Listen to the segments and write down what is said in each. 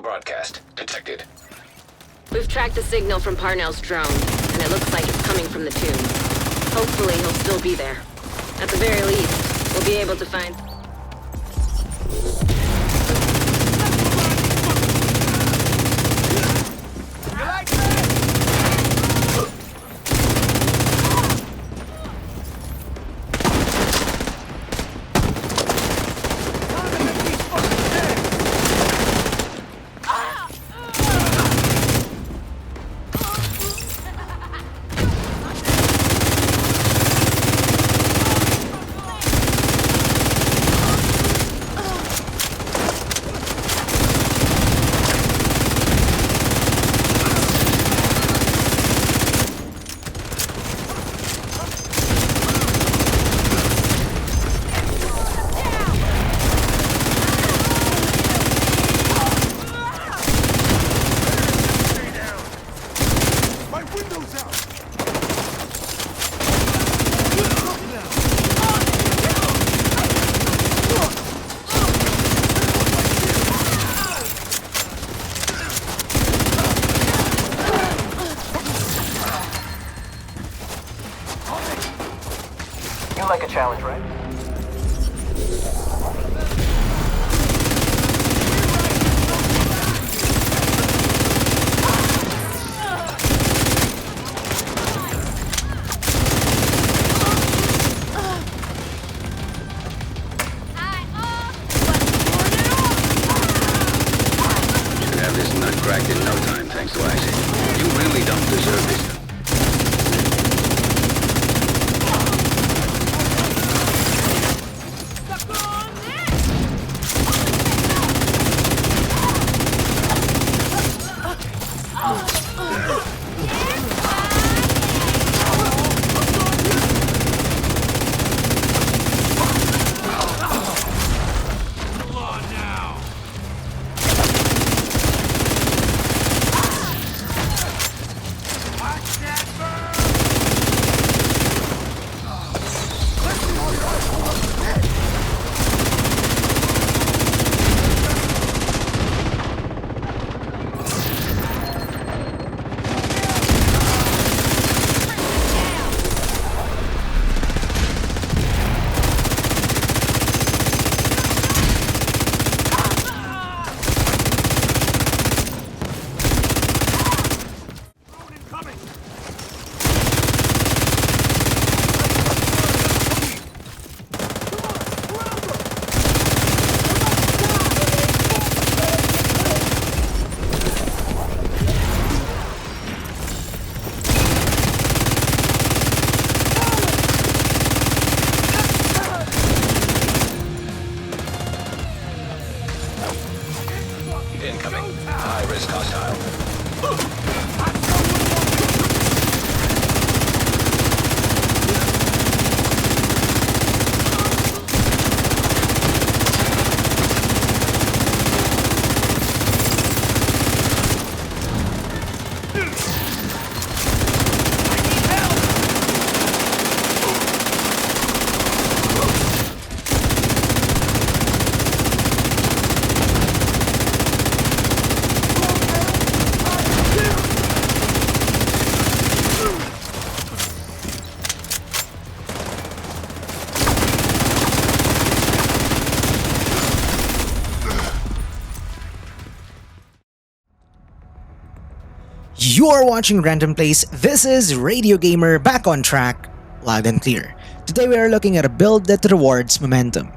broadcast detected. We've tracked the signal from Parnell's drone, and it looks like it's coming from the tomb. Hopefully he'll still be there. At the very least, we'll be able to find... You like a challenge, right? Should have this nut cracked in no time, thanks to Isaac. You really don't deserve this. Incoming. High-risk hostile. You are watching Random Plays. This is Radio Gamer back on track, loud and clear. Today we are looking at a build that rewards momentum.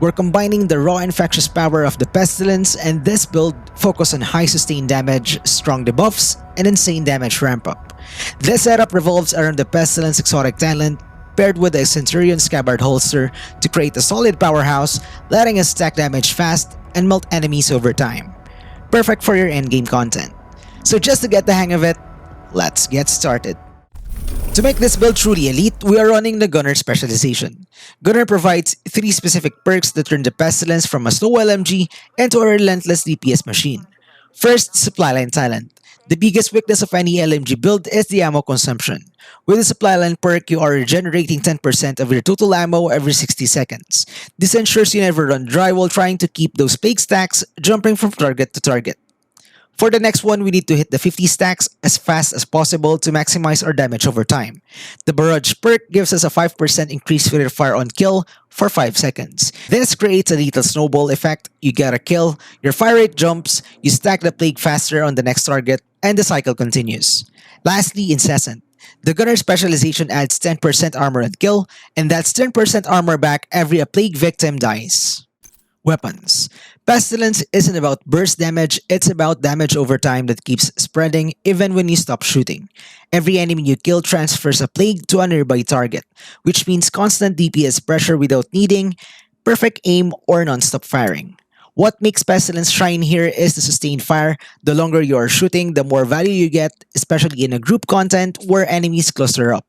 We're combining the raw infectious power of the Pestilence, and this build focuses on high sustained damage, strong debuffs, and insane damage ramp up. This setup revolves around the Pestilence exotic talent paired with a Centurion Scabbard holster to create a solid powerhouse, letting us stack damage fast and melt enemies over time. Perfect for your endgame content. So just to get the hang of it, let's get started. To make this build truly elite, we are running the Gunner specialization. Gunner provides 3 specific perks that turn the Pestilence from a slow LMG into a relentless DPS machine. First, supply line talent. The biggest weakness of any LMG build is the ammo consumption. With the supply line perk, you are regenerating 10% of your total ammo every 60 seconds. This ensures you never run dry while trying to keep those plague stacks jumping from target to target. For the next one, we need to hit the 50 stacks as fast as possible to maximize our damage over time. The Barrage perk gives us a 5% increased rate of fire on kill for 5 seconds. This creates a lethal snowball effect. You get a kill, your fire rate jumps, you stack the plague faster on the next target, and the cycle continues. Lastly, Incessant. The Gunner specialization adds 10% armor and kill, and that's 10% armor back every a plague victim dies. Weapons. Pestilence isn't about burst damage, it's about damage over time that keeps spreading even when you stop shooting. Every enemy you kill transfers a plague to a nearby target, which means constant DPS pressure without needing perfect aim or non-stop firing. What makes Pestilence shine here is the sustained fire. The longer you are shooting, the more value you get, especially in a group content where enemies cluster up.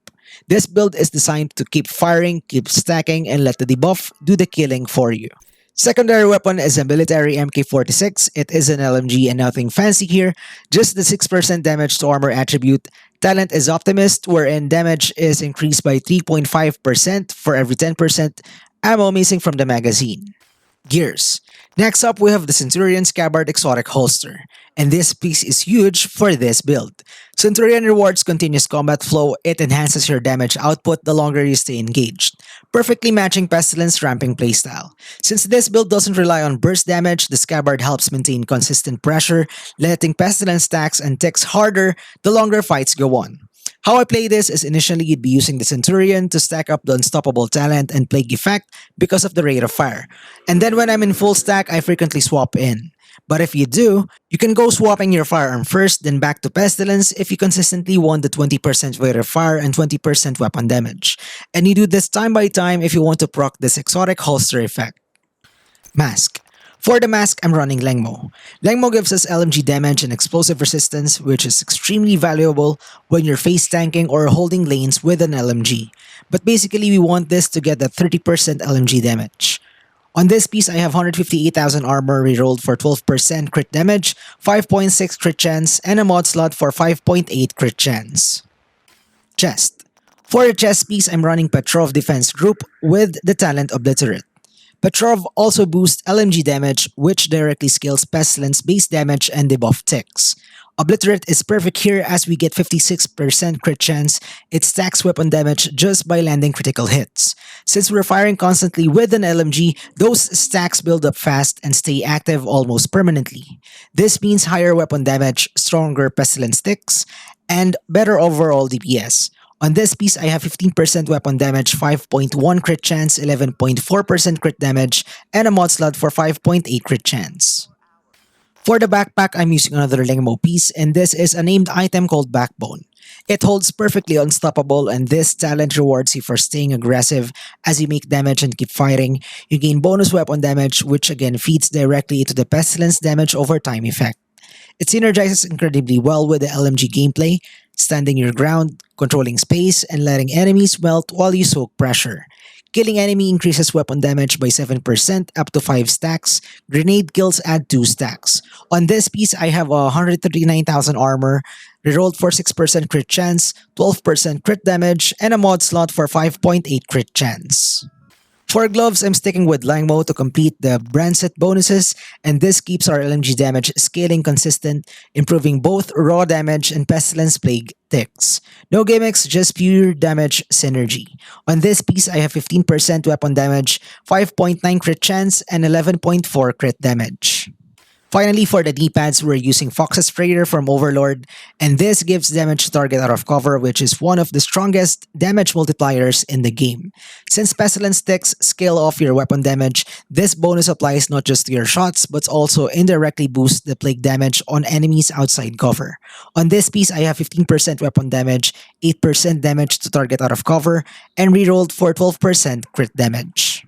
This build is designed to keep firing, keep stacking, and let the debuff do the killing for you. Secondary weapon is a military MK46. It is an LMG and nothing fancy here, just the 6% damage to armor attribute. Talent is Optimist, wherein damage is increased by 3.5% for every 10% ammo missing from the magazine. Gears. Next up, we have the Centurion Scabbard Exotic Holster, and this piece is huge for this build. Centurion rewards continuous combat flow. It enhances your damage output the longer you stay engaged, perfectly matching Pestilence ramping playstyle. Since this build doesn't rely on burst damage, the Scabbard helps maintain consistent pressure, letting Pestilence stacks and ticks harder the longer fights go on. How I play this is initially you'd be using the Centurion to stack up the Unstoppable talent and Plague effect because of the rate of fire. And then when I'm in full stack, I frequently swap in. But if you do, you can go swapping your firearm first, then back to Pestilence if you consistently want the 20% rate of fire and 20% weapon damage. And you do this time by time if you want to proc this exotic holster effect. Mask. For the mask, I'm running Lengmo. Lengmo gives us LMG damage and explosive resistance, which is extremely valuable when you're face tanking or holding lanes with an LMG. But basically, we want this to get that 30% LMG damage. On this piece, I have 158,000 armor rerolled for 12% crit damage, 5.6 crit chance, and a mod slot for 5.8 crit chance. Chest. For the chest piece, I'm running Petrov Defense Group with the talent Obliterate. Petrov also boosts LMG damage, which directly scales Pestilence base damage and debuff ticks. Obliterate is perfect here as we get 56% crit chance. It stacks weapon damage just by landing critical hits. Since we're firing constantly with an LMG, those stacks build up fast and stay active almost permanently. This means higher weapon damage, stronger Pestilence ticks, and better overall DPS. On this piece, I have 15% weapon damage, 5.1 crit chance, 11.4% crit damage, and a mod slot for 5.8 crit chance. For the backpack, I'm using another Lengmo piece, and this is a named item called Backbone. It holds perfectly unstoppable, and this talent rewards you for staying aggressive as you make damage and keep fighting. You gain bonus weapon damage, which again feeds directly into the Pestilence damage over time effect. It synergizes incredibly well with the LMG gameplay, standing your ground, controlling space, and letting enemies melt while you soak pressure. Killing enemy increases weapon damage by 7% up to 5 stacks. Grenade kills add 2 stacks. On this piece, I have 139,000 armor, rerolled for 6% crit chance, 12% crit damage, and a mod slot for 5.8 crit chance. For gloves, I'm sticking with Langmo to complete the brand set bonuses, and this keeps our LMG damage scaling consistent, improving both raw damage and Pestilence Plague ticks. No gimmicks, just pure damage synergy. On this piece, I have 15% weapon damage, 5.9 crit chance, and 11.4 crit damage. Finally, for the D-pads, we're using Fox's Trader from Overlord, and this gives damage to target out of cover, which is one of the strongest damage multipliers in the game. Since Pestilence ticks scale off your weapon damage, this bonus applies not just to your shots, but also indirectly boosts the plague damage on enemies outside cover. On this piece, I have 15% weapon damage, 8% damage to target out of cover, and rerolled for 12% crit damage.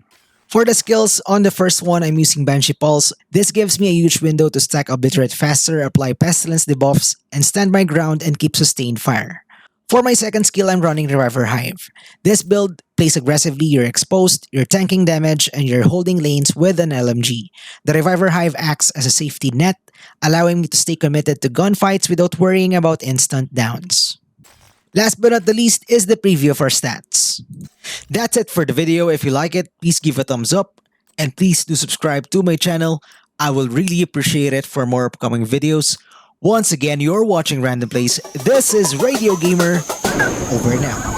For the skills, on the first one, I'm using Banshee Pulse. This gives me a huge window to stack Obliterate faster, apply Pestilence debuffs, and stand my ground and keep sustained fire. For my second skill, I'm running Reviver Hive. This build plays aggressively, you're exposed, you're tanking damage, and you're holding lanes with an LMG. The Reviver Hive acts as a safety net, allowing me to stay committed to gunfights without worrying about instant downs. Last but not the least is the preview of our stats. That's it for the video. If you like it, please give a thumbs up and please do subscribe to my channel. I will really appreciate it for more upcoming videos. Once again, you're watching Random Plays. This is Radio Gamer. Over now.